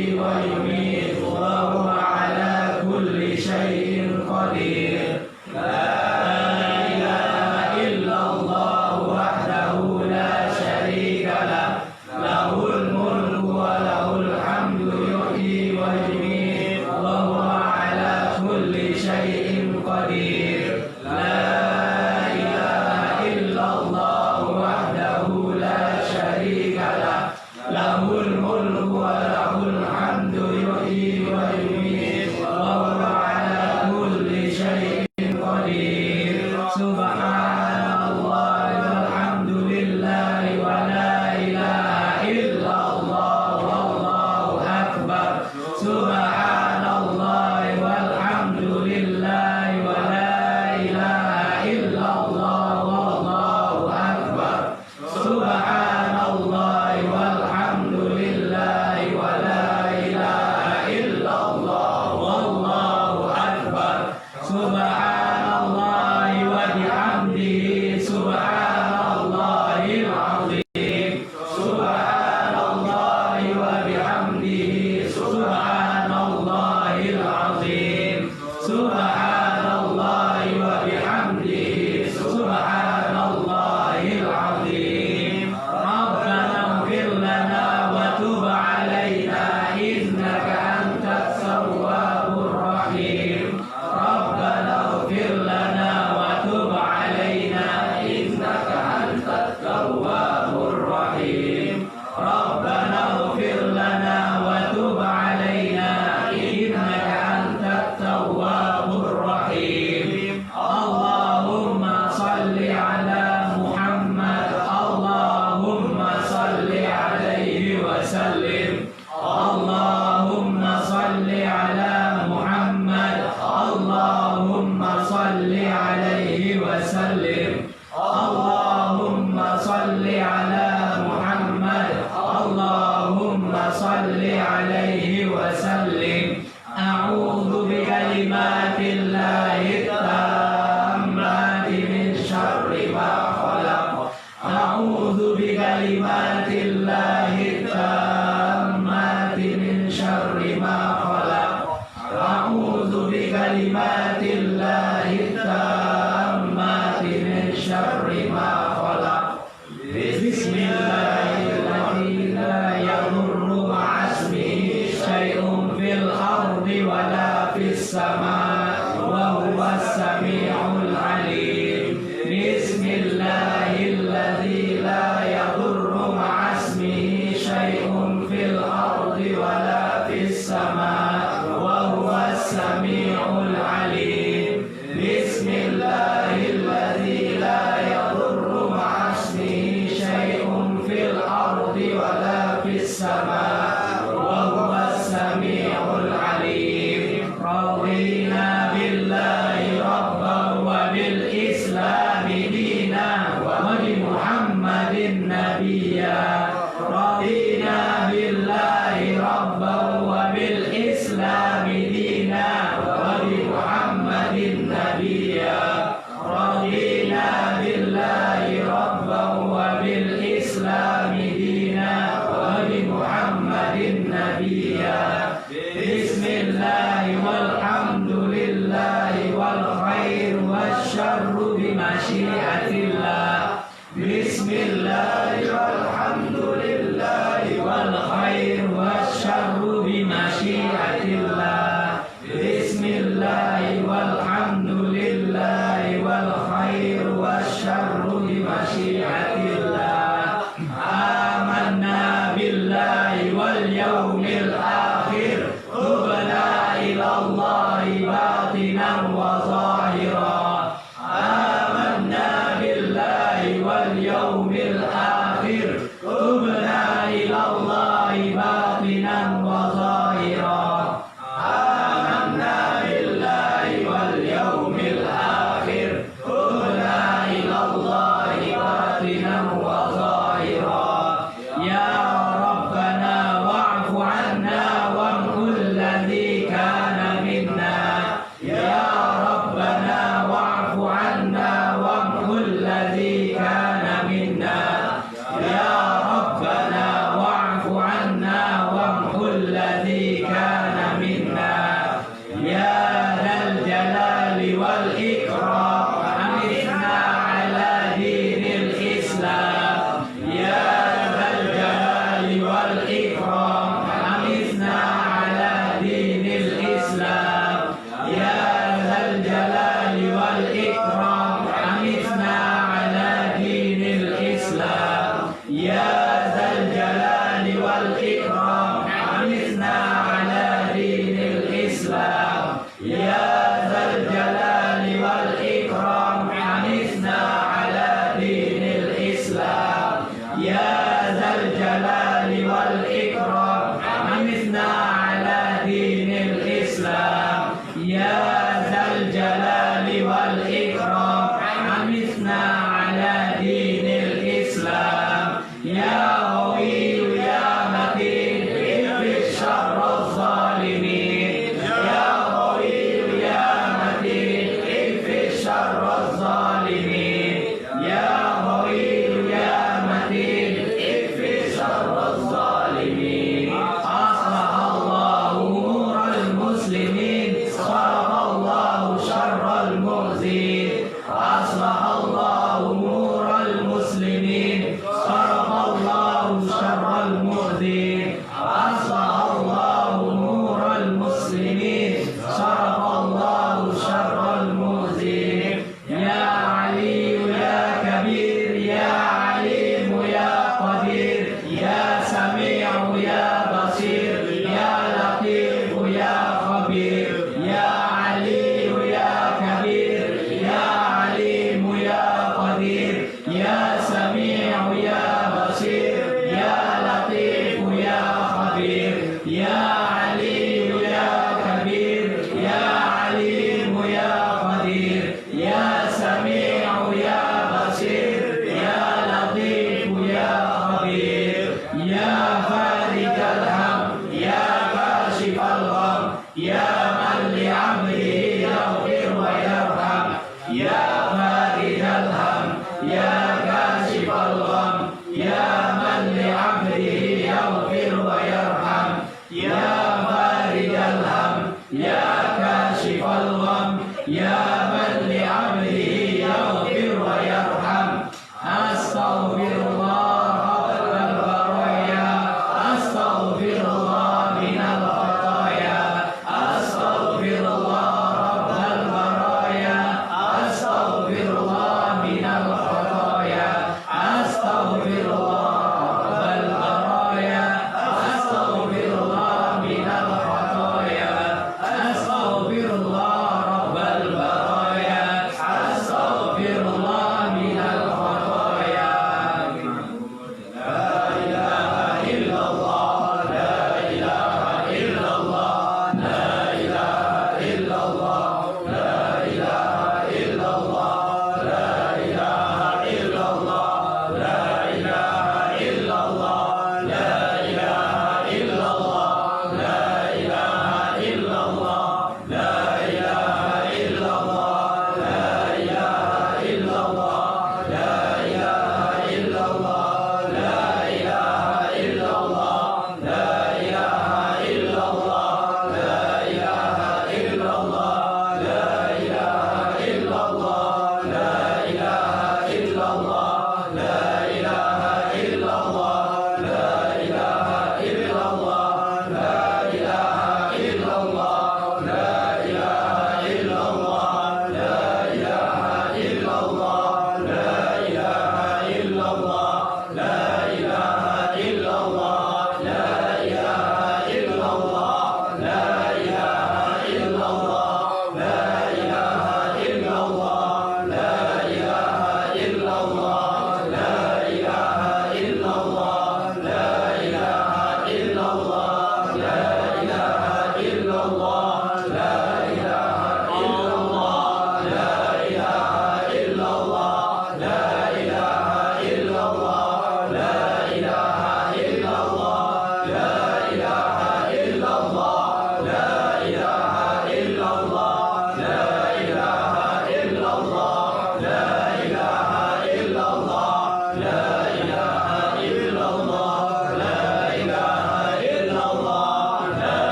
يحيي ويميت وهو على كل شيء قدير لا إله إلا الله وحده لا شريك له له الملك وله الحمد يحيي ويميت وهو على كل شيء قدير لا إله إلا الله وحده لا شريك له له الملك وله الحمد يحيي ويميت وهو على كل شيء قدير سبحان الله والحمد لله ولا إله إلا الله والله أكبر سبحان الله والحمد لله ولا إله إلا الله والله أكبر سبحان الله والحمد لله ولا إله إلا الله والله أكبر سبحان الله وبحمده سبحان الله العظيم سبحان الله وبحمده سبحان الله العظيم سبحان الله وبحمده سبحان الله العظيم ربنا اغفر لنا وتب علينا إنك أنت التواب الرحيم ربنا اغفر لنا وتب علينا إنك أنت التواب الرحيم ربنا اغفر لنا وتب علينا إنك أنت التواب الرحيم اللهم صل على محمد اللهم صل عليه وسلم اللهم صل على محمد اللهم صل عليه وسلم اللهم صل على محمد اللهم صل عليه وسلم أعوذ بكلمات الله التامات من شر ما خلق أعوذ بكلمات الله التامات من شر ما خلق أعوذ بكلمات الله التامات من شر ما خلق بسم الله الذي لا يضر مع اسمه شيء في الأرض ولا في السماء وهو السميع العليم بسم الله الذي لا يضر مع اسمه شيء في الأرض ولا في السماء وهو السميع العليم بسم الله الذي لا يضر مع اسمه شيء في الأرض ولا في السماء وهو السميع العليم رضينا بالله ربا وبالإسلام دينا وبمحمد نبيا رضينا بالله ربا وبالإسلام دينا وبمحمد نبيا رضينا بالله ربا وبالإسلام دينا وبمحمد نبيا بسم الله والحمد لله والخير والشر بمشيئة الله بسم الله والحمد لله والخير والشر بمشيئة الله بسم الله والحمد لله والخير والشر بمشيئة الله آمنا بالله واليوم الآخر تبنا إلى الله باطنا وظاهرا آمنا بالله واليوم الآخر تبنا إلى الله باطنا وظاهرا آمنا بالله واليوم الآخر تبنا إلى الله باطنا وظاهرا يا ربنا واعف عنا وامحو الذي كان منا يا ربنا واعف عنا وامحو الذي كان منا يا ربنا واعف عنا وامحو الذي الذي كان منا يا ذا الجلال والإكرام أمتنا على دين الإسلام يا ذا الجلال والإكرام أمتنا على دين الإسلام يا ذا الجلال والإكرام أمتنا على دين الإسلام يا ذا الجلال والإكرام أمتنا على دين الإسلام يا ذا الجلال والإكرام أمتنا على دين الإسلام يا ذا الجلال والإكرام أمتنا على دين الإسلام يا ذا الجلال والإكرام أمتنا على دين الإسلام يا قوي يا متين اكفي شر الظالمين يا قوي يا متين اكفي شر الظالمين يا قوي يا متين اكفي شر الظالمين أصلح الله أمور المسلمين صرف الله شر المؤذين أصلح الله أمور المسلمين صرف الله شر المؤذين أصلح الله أمور المسلمين صرف الله شر المؤذين يا علي يا كبير يا عليم يا قدير يا سميع يا بصير يا لطيف يا خبير يا علي يا كبير يا عليم يا قدير يا سميع يا بصير يا لطيف يا خبير يا علي يا كبير يا عليم يا قدير يا سميع يا بصير يا لطيف يا خبير يا فارج الهم يا كاشف الغم يا من لعبده يغفر ويرحم يا فارج الهم يا كاشف الغم يا من لعبده يغفر ويرحم يا فارج الهم يا كاشف الغم يا من لعبده يغفر ويرحم أستغفر الله قبل البرايا أستغفر الله من الخطايا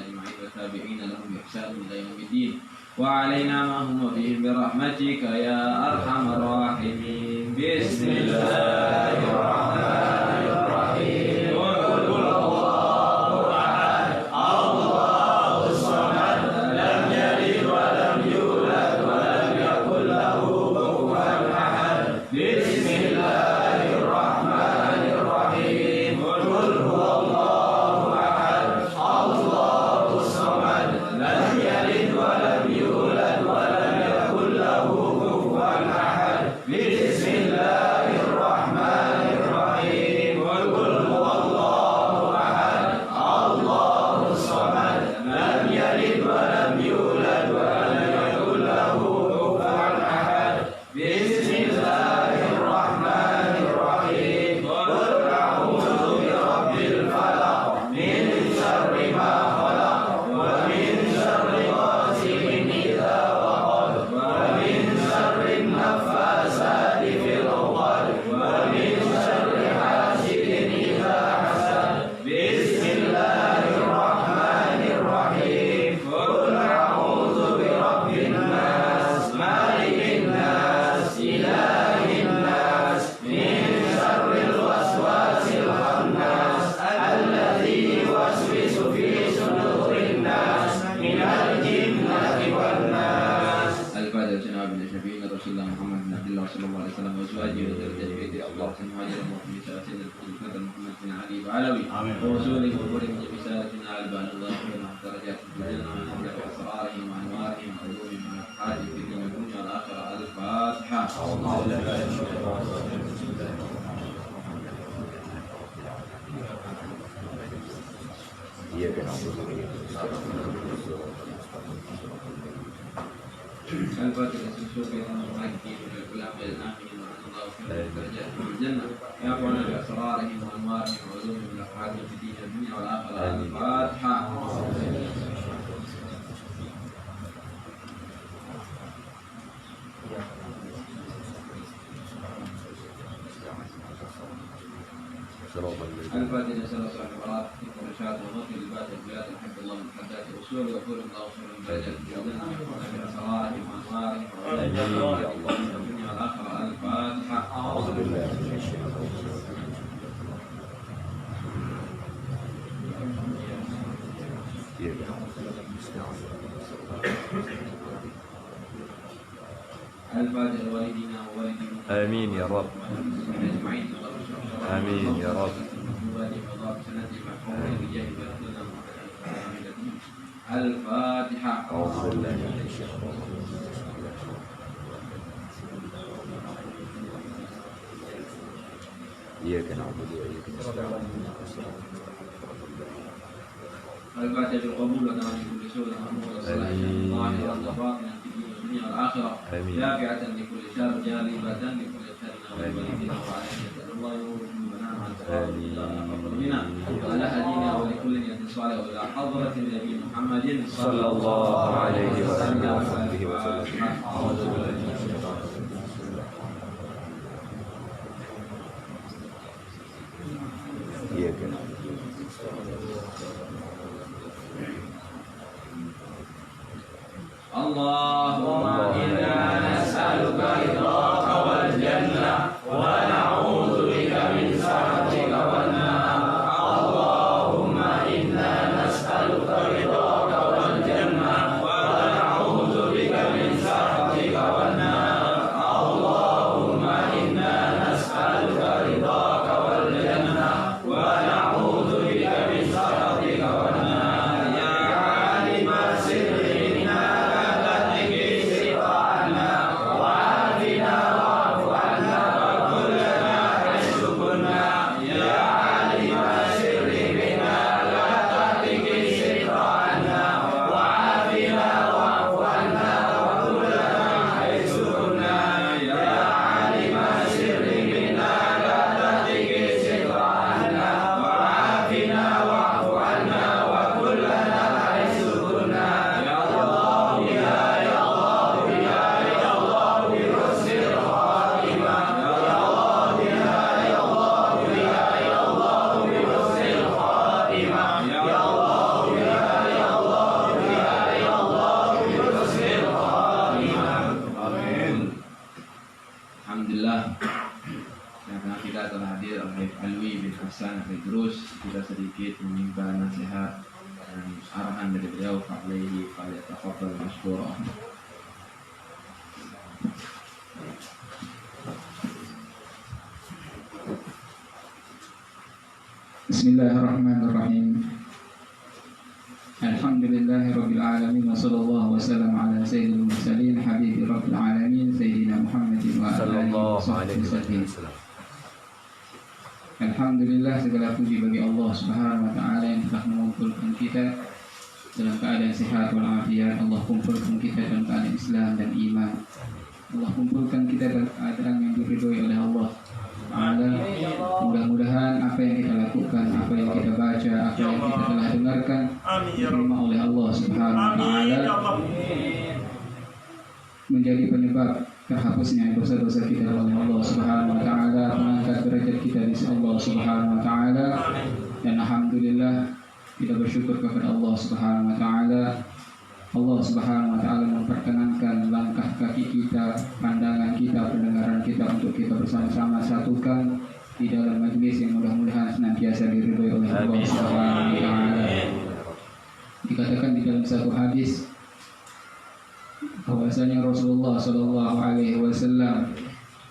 أجمعين والتابعين لهم بإحسان إلى يوم الدين وعلينا معهم وبهم برحمتك يا أرحم الراحمين. بسم الله الرحمن الرحيم. قل الله أحد الله الصمد لم يلد ولم يولد ولم يكن له كفوا أحد. بسم الله الرحمن الرحيم. قل هو الله أحد الله الصمد لم يلد ولم يولد ولم يكن له كفوا أحد. بسم الله الرحمن الرحيم. قل هو الله أحد الله الصمد لم يلد ولم يولد ولم يكن له كفوا أحد. بسم الله الرحمن الرحيم. قل أعوذ برب الفلق من شر ما خلق ومن شر غاسق إذا وقب ومن شر النفاثات في العقد ومن شر حاسد إذا حسد. بسم الله الرحمن الرحيم. قل أعوذ برب الناس مالك الناس إله الناس من شر الوسواس الخناس الذي يوسوس في صدور الناس من الجنة والناس. الفاتحة جناب النبي رسول الله محمد بن عبد الله صلى الله عليه وسلم وأزواجه وذريته بيته الله سبحانه وتعالى سيدنا الفضل محمد بن علي وعلوي ورسوله وقرن بسالتنا على بان الله ومن درجات في الجنة ومن أسرارهم وأنوارهم وعلومهم ونفحاتهم في الدنيا والدنيا والآخرة. الفاتحة. إياك نعبد وإياك الفاتحة. سنشوف بين المحاكين والعلماء الآمنين وعن الله في درجات في الجنة يعفون بأسرارهم وأنوارهم وعلومهم ونفحاتهم في الدنيا والدنيا والآخرة. الفاتحة. الفاتحة. سلام العبارات والرشاد والغفر للباطل والبلاد الحمد لله من حدات الرسول ويقول الله خير من درجات في الجنة ومن أسرارهم وأنوارهم وعلومهم في الدنيا والآخرة. الفاتحة. أعوذ بالله من الشيطان الرجيم. إياك نعبد وإياك نستعين. الفاتحة. والدينا ووالدينا آمين يا رب. أجمعين. آمين يا رب. الفاتحة. أعوذ بالله من الشيطان الرجيم. إياك نعبد وإياك نستعين. الفاتحة بالقبول وتعالى كل سوء ومحمود والصلاة الله والباطنة في الدنيا والآخرة. آمين. دافعة لكل شر جالبة لكل شر والدينا وعلينا الله يوفقنا مع منا وعلى هدينا ولكل نية صالح وإلى حضرة النبي محمد صلى الله عليه وآله وصحبه وسلم. أعوذ بالله من الشيطان الرجيم. إياك نعبد وإياك نستعين. اللهم إنا نسألك رضاك والجنة ونعوذ بك من سخطك والنار. اللهم إنا نسألك رضاك والجنة ونعوذ بك من سخطك والنار. اللهم إنا نسألك رضاك والجنة ونعوذ بك من سخطك والنار. يا عالم السر إنك تدرك استطاعنا وعافي Hasan Idrus, kita sedikit meminta nasihat dan arahan dari beliau. Fa'alaihi falyatafaddal mashkura. Bismillahirrahmanirrahim. Alhamdulillahi rabbil alamin wa sallallahu wa sallam ala sayyidil mursalin habibi rabbil alamin sayyidina Muhammadin wa alihi wa sahbihi. Alhamdulillah, segala puji bagi Allah Subhanahu wa taala yang telah mengumpulkan kita dalam keadaan sehat walafiat. Allah kumpulkan kita dalam keadaan Islam dan iman. Allah kumpulkan kita dalam keadaan yang diridhoi oleh Allah Ta'ala. Mudah-mudahan apa yang kita lakukan, apa yang kita baca, apa yang kita telah dengarkan diterima oleh Allah Subhanahu wa taala, menjadi penyebab terhapusnya dosa-dosa kita oleh Allah Subhanahu wa taala, mengangkat derajat kita di sisi Allah Subhanahu wa taala. Dan alhamdulillah kita bersyukur kepada Allah Subhanahu wa taala. Allah Subhanahu wa taala memperkenankan langkah kaki kita, pandangan kita, pendengaran kita untuk kita bersama-sama satukan di dalam majlis yang mudah-mudahan senantiasa diridhoi oleh Allah Subhanahu wa taala. Dikatakan di dalam satu hadis bahwasanya Rasulullah sallallahu alaihi wasallam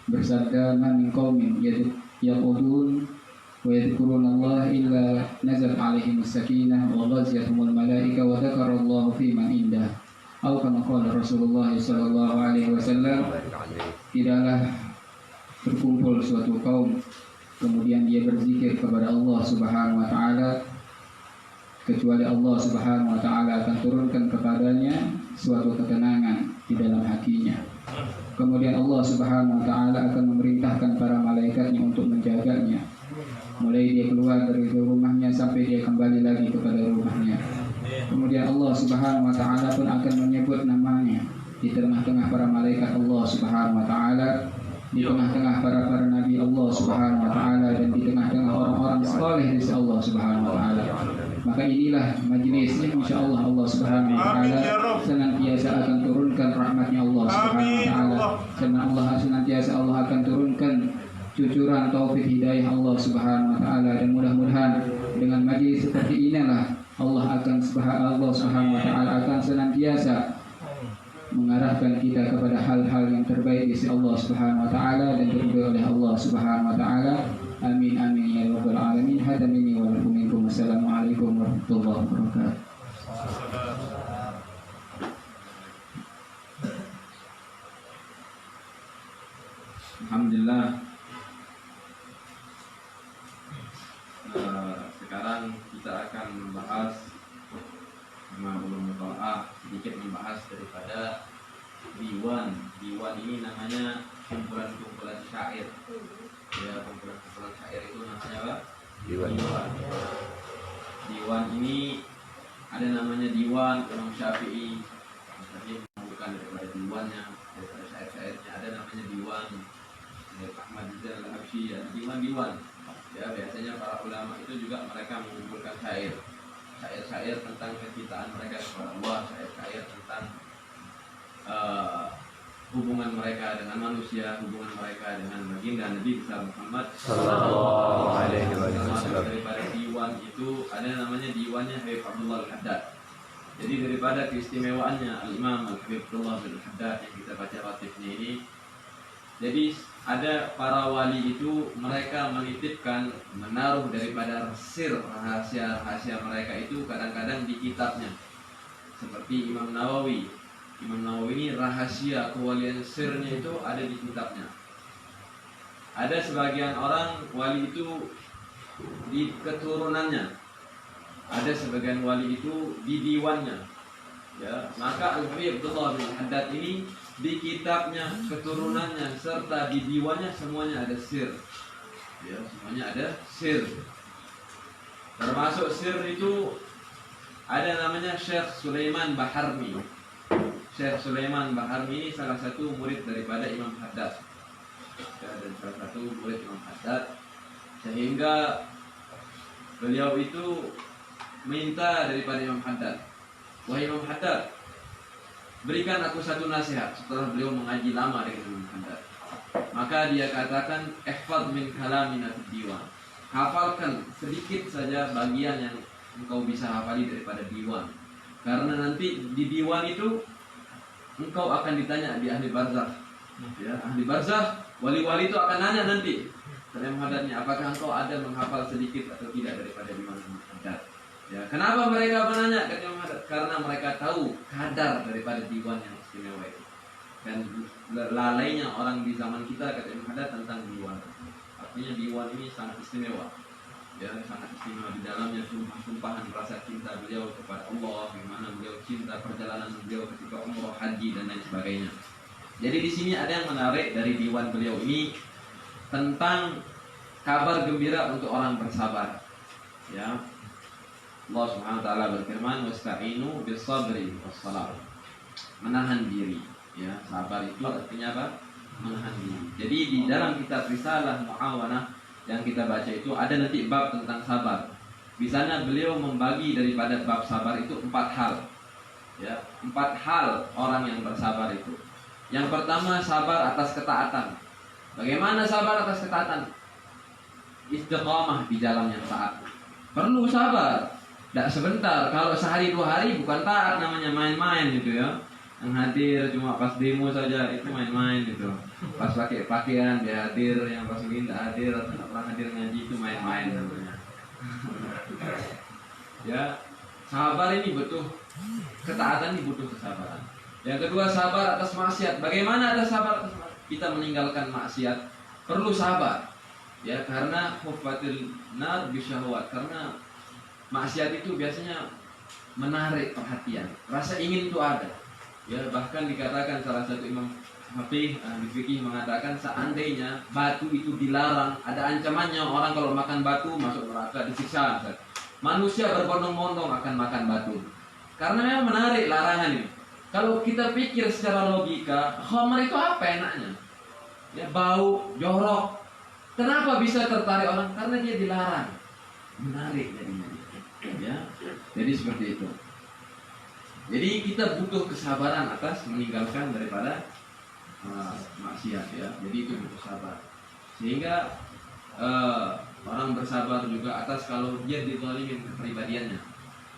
bersabda, "Man min qaumin yaqudun wa yadhkurunallaha illa nazal alaihimus sakinah wa ghashiyatuhumul malaika wa dzakarallahu fi man indah." Atau kama qala Rasulullah sallallahu alaihi wasallam, tidaklah berkumpul suatu kaum kemudian dia berzikir kepada Allah Subhanahu wa taala kecuali Allah Subhanahu wa taala akan turunkan kepadanya suatu ketenangan di dalam hatinya. Kemudian Allah Subhanahu wa taala akan memerintahkan para malaikatnya untuk menjaganya, mulai dia keluar dari rumahnya sampai dia kembali lagi kepada rumahnya. Kemudian Allah Subhanahu wa taala pun akan menyebut namanya di tengah-tengah para malaikat Allah Subhanahu wa taala, di tengah-tengah para nabi Allah Subhanahu wa taala, dan di tengah-tengah orang-orang saleh di sisi Allah Subhanahu wa taala. Maka inilah majlis yang insyaallah Allah Subhanahu wa taala senantiasa akan turunkan rahmatnya Allah Subhanahu wa taala. Allah senantiasa Allah akan turunkan cucuran taufik hidayah Allah Subhanahu wa taala, dan mudah-mudahan dengan majlis seperti inilah Allah Subhanahu wa taala akan senantiasa mengarahkan kita kepada hal-hal yang terbaik di sisi Allah Subhanahu wa taala dan diridhoi oleh Allah Subhanahu wa taala. Amin amin ya rabbal alamin. Hada minni wa lakum minkum. Assalamualaikum warahmatullahi wabarakatuh. Alhamdulillah. Sekarang kita akan membahas sedikit membahas daripada diwan. Diwan ini namanya kumpulan-kumpulan syair. Ya, kumpulan-kumpulan syair itu namanya apa? Diwan. Diwan ini ada namanya diwan Imam Syafi'i. Tadi bukan daripada diwannya, daripada syair-syairnya, ada namanya diwan Ahmad Rizal Al-Habsyi, ya, diwan-diwan. Ya, biasanya para ulama itu juga mereka mengumpulkan syair-syair tentang kecintaan mereka kepada Allah, syair-syair tentang hubungan mereka dengan manusia, hubungan mereka dengan baginda Nabi besar Muhammad sallallahu alaihi wasallam. Daripada diwan itu ada namanya diwannya Habib Abdullah Al-Haddad. Jadi daripada keistimewaannya Al-Imam Habib Abdullah Al-Haddad yang kita baca ratifnya ini, jadi ada para wali itu mereka menitipkan, menaruh daripada rahasia mereka itu kadang-kadang di kitabnya. Seperti Imam Nawawi. Imam Nawawi ini rahasia kewalian sirnya itu ada di kitabnya. Ada sebagian orang wali itu di keturunannya. Ada sebagian wali itu di diwannya. Ya, maka Al-Habib Abdullah bin Haddad ini di kitabnya, keturunannya, serta di diwannya semuanya ada sir. Ya, semuanya ada sir. Termasuk sir itu ada namanya Syekh Sulaiman Baharmi. Syekh Sulaiman Baharmi ini salah satu murid daripada Imam Haddad. Ya, dan salah satu murid Imam Haddad. Sehingga beliau itu minta daripada Imam Haddad, "Wahai Imam Haddad, berikan aku satu nasihat." Setelah beliau mengaji lama dengan Imam Haddad, maka dia katakan, "Ihfadz min kalamin fid diwan." hafalkan sedikit saja bagian yang engkau bisa hafali daripada diwan. Karena nanti di diwan itu engkau akan ditanya di ahli barzakh. Ya, ahli barzakh, wali-wali itu akan nanya nanti kepada muhadatnya, apakah engkau ada menghafal sedikit atau tidak daripada diwan muhadat. Ya, kenapa mereka menanya kepada muhadat? Karena mereka tahu kadar daripada diwan yang istimewa itu. Dan lalainya orang di zaman kita ketika muhadat tentang diwan. Artinya diwan ini sangat istimewa. Ya, sangat istimewa di dalamnya sumpah-sumpahan rasa cinta beliau kepada Allah, bagaimana beliau cinta perjalanan beliau ketika umrah, haji dan lain sebagainya. Jadi di sini ada yang menarik dari diwan beliau ini tentang kabar gembira untuk orang bersabar. Ya, Allah Subhanahu wa taala berfirman, "Wasta'inu bis-sabri was-salat." Menahan diri. Ya, sabar itu artinya apa? Menahan diri. Jadi di dalam kitab Risalah Mu'awanah yang kita baca itu ada nanti bab tentang sabar. Di sana beliau membagi daripada bab sabar itu 4 hal. Ya, 4 hal orang yang bersabar itu. Yang pertama, sabar atas ketaatan. Bagaimana sabar atas ketaatan? Istiqamah di jalan yang taat. Perlu sabar. Tidak sebentar. Kalau sehari 2 hari bukan taat, namanya main-main gitu ya. Yang hadir cuma pas demo saja itu main-main gitu. Pas pakai pakaian dia hadir, yang pas lagi tidak hadir atau tidak pernah hadir ngaji itu main-main namanya. Ya, sabar ini butuh ketaatan, ini butuh kesabaran. Yang kedua, sabar atas maksiat. Bagaimana ada sabar atas maksiat? Kita meninggalkan maksiat perlu sabar. Ya, karena huffatil nar bisyahwat. Karena maksiat itu biasanya menarik perhatian. Rasa ingin itu ada. Ya, bahkan dikatakan salah satu imam Hafih ahli fikih mengatakan seandainya batu itu dilarang, ada ancamannya orang kalau makan batu masuk neraka, disiksa. Manusia berbondong-bondong akan makan batu. Karena memang menarik larangan ini. Kalau kita pikir secara logika, khamar itu apa enaknya? Ya, bau, jorok. Kenapa bisa tertarik orang? Karena dia dilarang. Menarik jadinya. Ya. Jadi seperti itu. Jadi kita butuh kesabaran atas meninggalkan daripada maksiat ya. Jadi itu butuh sabar. Sehingga orang bersabar juga atas kalau dia dizalimin kepribadiannya.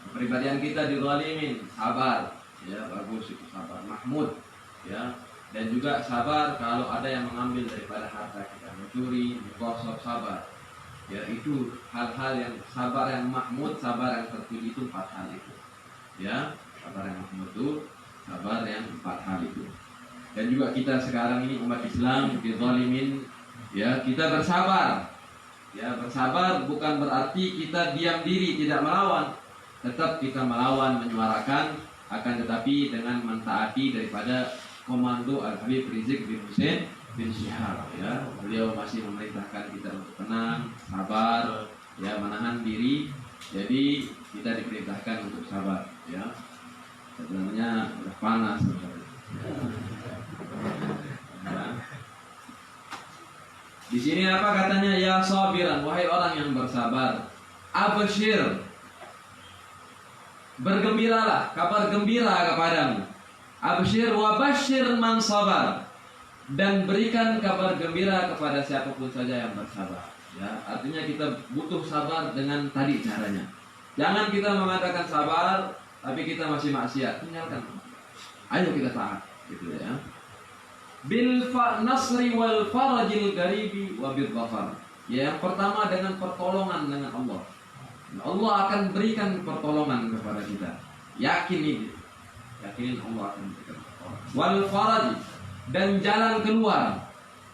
Kepribadian kita dizalimin, sabar. Ya, bagus itu sabar. Mahmud ya. Dan juga sabar kalau ada yang mengambil daripada harta kita, mencuri, menggosok, sabar. Ya, itu hal-hal yang sabar yang mahmud, sabar yang terpuji itu 4 hal itu. Ya. Sabar yang mahmud itu, sabar yang 4 hal itu. Dan juga kita sekarang ini umat Islam dizalimin, ya kita bersabar. Ya, bersabar bukan berarti kita diam diri tidak melawan. Tetap kita melawan, menyuarakan, akan tetapi dengan mentaati daripada komando Al-Habib Rizik bin Hussein bin Syihab. Ya, beliau masih memerintahkan kita untuk tenang, sabar, ya menahan diri. Jadi kita diperintahkan untuk sabar. Ya. Sebenarnya udah panas. Ya. Di sini apa katanya? Ya sabiran, wahai orang yang bersabar. Absyir, bergembiralah, kabar gembira kepadamu. Absyir wa basyir man sabar, dan berikan kabar gembira kepada siapapun saja yang bersabar. Ya, artinya kita butuh sabar dengan tadi caranya. Jangan kita mengatakan sabar tapi kita masih maksiat, tinggalkan. Ayo kita taat, gitu ya. Bil nasri wal farajil garibi wa bil dhafar. Ya, yang pertama dengan pertolongan dengan Allah. Allah akan berikan pertolongan kepada kita. Yakin ini. Yakinin Allah akan berikan pertolongan. Wal faraj, dan jalan keluar.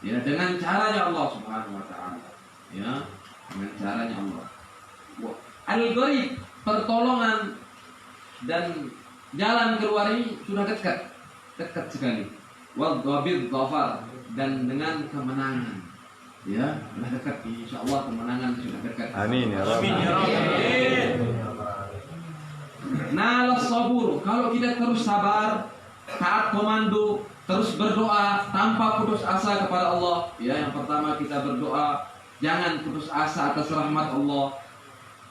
Ya, dengan caranya Allah Subhanahu wa taala. Ya, dengan caranya Allah. Al-gharib, pertolongan dan jalan keluar ini sudah dekat sekali. Wabil dhafar, dan dengan kemenangan. Ya, sudah dekat. Insyaallah kemenangan sudah dekat. Amin ya Rabb. Amin ya Rabb. Nalas sabur, kalau kita terus sabar, taat komando, terus berdoa tanpa putus asa kepada Allah. Ya, yang pertama kita berdoa, jangan putus asa atas rahmat Allah.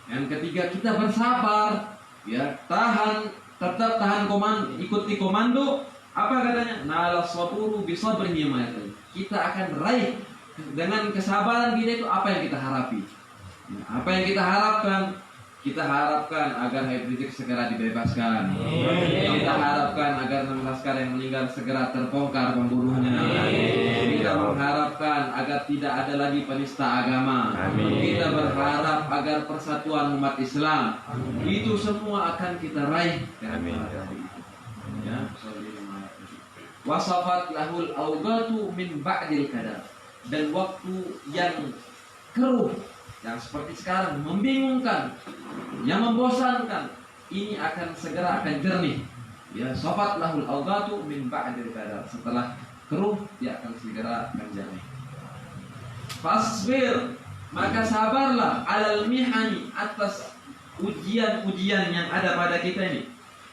Yang ketiga kita bersabar, ya tahan, tetap tahan komando, ikuti komando. Apa katanya? Nalas saburu bisabrihi ma. Kita akan raih dengan kesabaran kita itu apa yang kita harapi. Apa yang kita harapkan? Kita harapkan agar Habib Rizik segera dibebaskan. Kita harapkan agar 16 laskar yang meninggal segera terbongkar pembunuhnya. Kita mengharapkan agar tidak ada lagi penista agama. Kita berharap agar persatuan umat Islam. Itu semua akan kita raih. Ya, wasafat lahul awgatu min ba'dil kadar. Dan waktu yang keruh, yang seperti sekarang membingungkan, yang membosankan, ini akan segera akan jernih. Ya, safat lahul awgatu min ba'dil kadar. Setelah keruh, dia akan segera akan jernih. Fasbir, maka sabarlah alal mihani, atas ujian-ujian yang ada pada kita ini.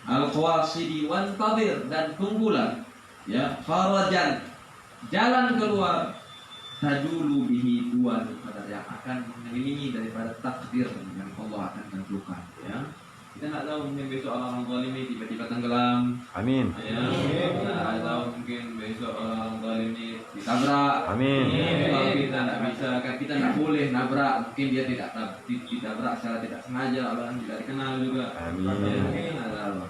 Al-qawasidi wantadir, dan tunggulah ya farajan, jalan keluar, tajulu bihi duan qadar, yang akan mengelilingi daripada takdir yang Allah akan tentukan. Ya, kita nggak tahu, mungkin besok orang zalim ini tiba-tiba tenggelam. Amin. Ya, nggak tahu, mungkin besok orang zalim ini ditabrak. Amin. Kalau kita nggak bisa, kan kita nggak boleh nabrak. Mungkin dia tidak ditabrak secara tidak sengaja, Allah tidak dikenal juga. Amin. Ya, nggak tahu.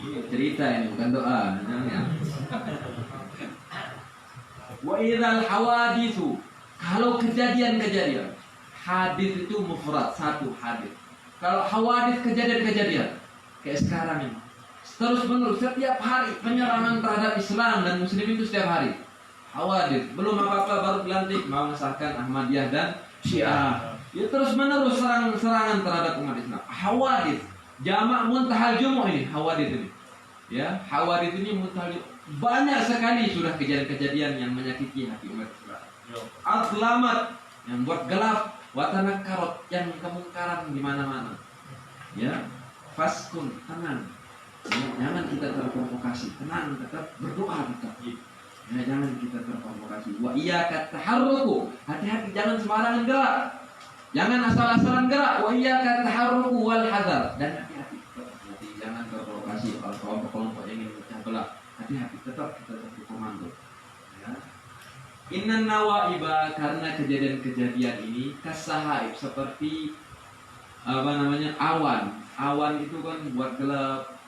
Cerita ini bukan doa. Ya. Wa idzal hawaditsu, kalau kejadian-kejadian, hadis itu mufrad, satu hadis. Kalau hawadits kejadian-kejadian kayak sekarang ini, terus menerus setiap hari penyerangan terhadap Islam dan Muslim itu setiap hari. Hawadits, belum apa-apa baru dilantik mau mengesahkan Ahmadiyah dan Syiah. Ya terus menerus serangan terhadap umat Islam. Hawadits, jamak muntahal jumuh ini, hawadits ini. Ya, hawadits ini muntahal, banyak sekali sudah kejadian-kejadian yang menyakiti hati umat Islam. Atlamat, yang buat gelap, watanakarat, yang kemungkaran di mana-mana. Ya, faskun, tenang. Ya, jangan kita terprovokasi, tenang, tetap berdoa kita. Ya, jangan kita terprovokasi. Wa iyyaka taharruku, hati-hati, jangan sembarangan gerak. Jangan asal-asalan gerak. Wa iyyaka taharruku wal hadar, dan hati-hati. Jangan terprovokasi kalau kelompok-kelompok yang ingin memecah belah. Hati-hati, tetap kita berkomando. Ya. Innan nawaiba, karena kejadian-kejadian ini kasahaib, seperti awan. Awan itu kan buat gelap,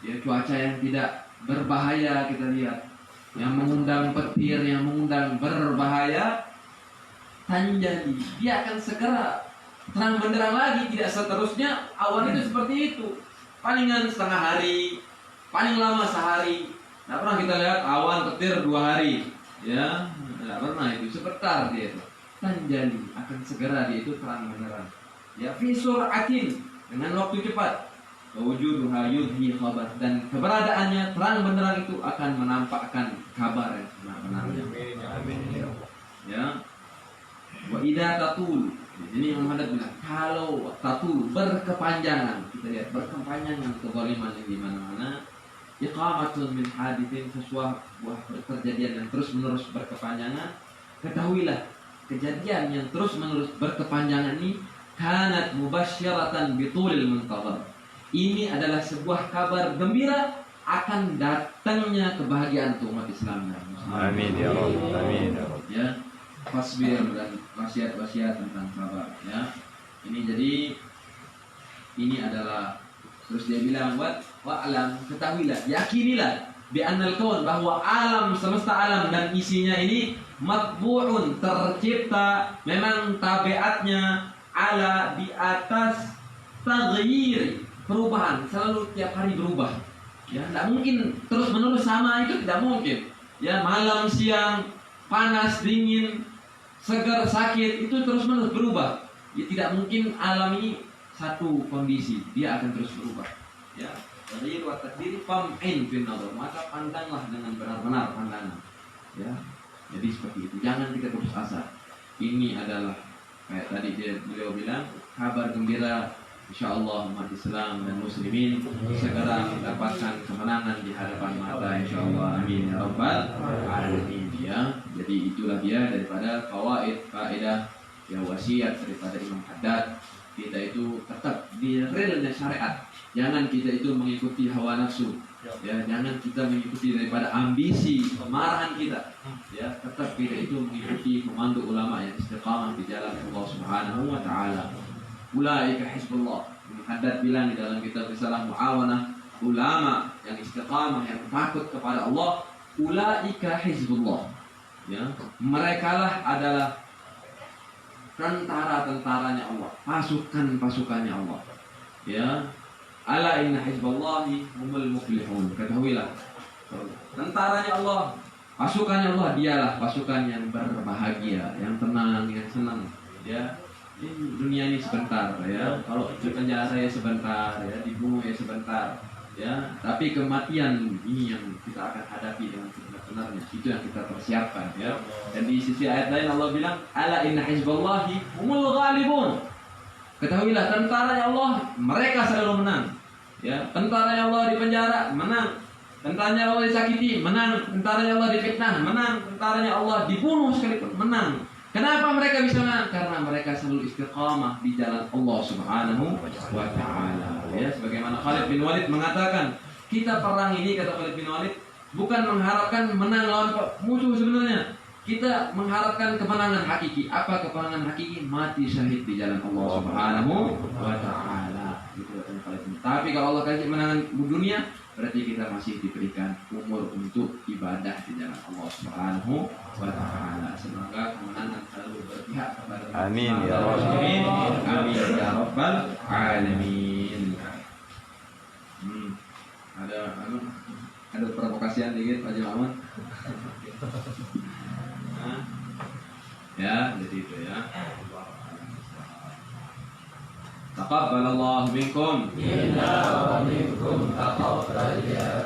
ya, cuaca yang tidak berbahaya kita lihat, yang mengundang petir, yang mengundang berbahaya, tanjali, dia akan segera terang benderang lagi. Tidak seterusnya awan itu seperti itu, palingan setengah hari, paling lama sehari. Tidak pernah kita lihat awan petir 2 hari, ya, tidak pernah itu, sebentar dia itu. Tanjali, akan segera dia itu terang benderang. Ya, fi sur'atin, dengan waktu cepat. Wujuduha yudhi khabar, dan keberadaannya terang benderang itu akan menampakkan kabar yang sebenarnya. Ya. Wa idza tatul, ini Muhammad bilang, kalau tatul, berkepanjangan, kita lihat berkepanjangan kezaliman yang di mana-mana, iqamatun min hadithin, sesuatu kejadian yang terus-menerus berkepanjangan, ketahuilah kejadian yang terus-menerus berkepanjangan ini kanat mubasysyaratan bitulil muntazar. Ini adalah sebuah kabar gembira akan datangnya kebahagiaan untuk umat Islam. Amin ya Rabb. Amin ya Rabb. Ya, fasbir, dan wasiat-wasiat tentang sabar. Ya, ini jadi ini adalah, terus dia bilang wa'lam, ketahuilah, yakinilah bi annal kaun, bahwa alam, semesta alam dan isinya ini matbu'un, tercipta, memang tabiatnya ala, di atas taghyir, perubahan, selalu tiap hari berubah. Ya, tidak mungkin terus menerus sama, itu tidak mungkin. Ya, malam siang, panas dingin, segar sakit, itu terus menerus berubah. Ya, tidak mungkin alam ini satu kondisi, dia akan terus berubah. Ya, taghyir wa takdir fam'in bin nazar, maka pandanglah dengan benar-benar pandangan. Ya, jadi seperti itu. Jangan kita putus asa. Ini adalah kayak tadi beliau bilang, kabar gembira, insyaallah umat Islam dan muslimin segera mendapatkan kemenangan di hadapan mata, insyaallah. Amin ya rabbal alamin. Ya, jadi itulah dia daripada fawaid, faedah, ya, wasiat daripada Imam Haddad kita itu tetap di realnya syariat. Jangan kita itu mengikuti hawa nafsu, ya, jangan kita mengikuti daripada ambisi kemarahan kita, ya, tetap kita itu mengikuti komando ulama yang istiqamah di jalan Allah Subhanahu wa taala. Ulaika hizbullah. Haddad bilang di dalam kitab Risalah Muawanah, ulama yang istiqamah, yang takut kepada Allah, ulaika hizbullah. Ya, merekalah adalah tentara-tentaranya Allah, pasukan-pasukannya Allah. Ya, ala inna hizballahi humul muflihun. Ketahuilah, tentaranya Allah, pasukannya Allah, dialah pasukan yang berbahagia, yang tenang, yang senang. Ya, ini dunia ini sebentar, ya. Kalau di penjara ya sebentar, ya, dibunuh ya sebentar, ya. Tapi kematian ini yang kita akan hadapi dengan sebenarnya, itu yang kita persiapkan, ya. Dan di sisi ayat lain Allah bilang, ala inna hizballahi humul ghalibun. Ketahuilah, tentaranya Allah, mereka selalu menang. Ya, tentaranya Allah di penjara, menang. Tentaranya Allah disakiti, menang. Tentaranya Allah difitnah, menang. Tentaranya Allah dibunuh sekalipun, menang. Kenapa mereka bisa menang? Karena mereka selalu istiqamah di jalan Allah Subhanahu wa taala. Ya, sebagaimana Khalid bin Walid mengatakan, kita perang ini, kata Khalid bin Walid, bukan mengharapkan menang lawan musuh sebenarnya. Kita mengharapkan kemenangan hakiki. Apa kemenangan hakiki? Mati syahid di jalan Allah Subhanahu wa taala. Tapi kalau Allah kasih kemenangan dunia, berarti kita masih diberikan umur untuk ibadah di jalan Allah Subhanahu wa taala. Semoga kemenangan selalu berpihak kepada kita. Amin ya rabbal alamin. Amin ya rabbal alamin. Ada provokasian dikit Pak Jamal. Ya, jadi itu ya. Taqabbalallahu minkum. Inna wa minkum taqabbal ya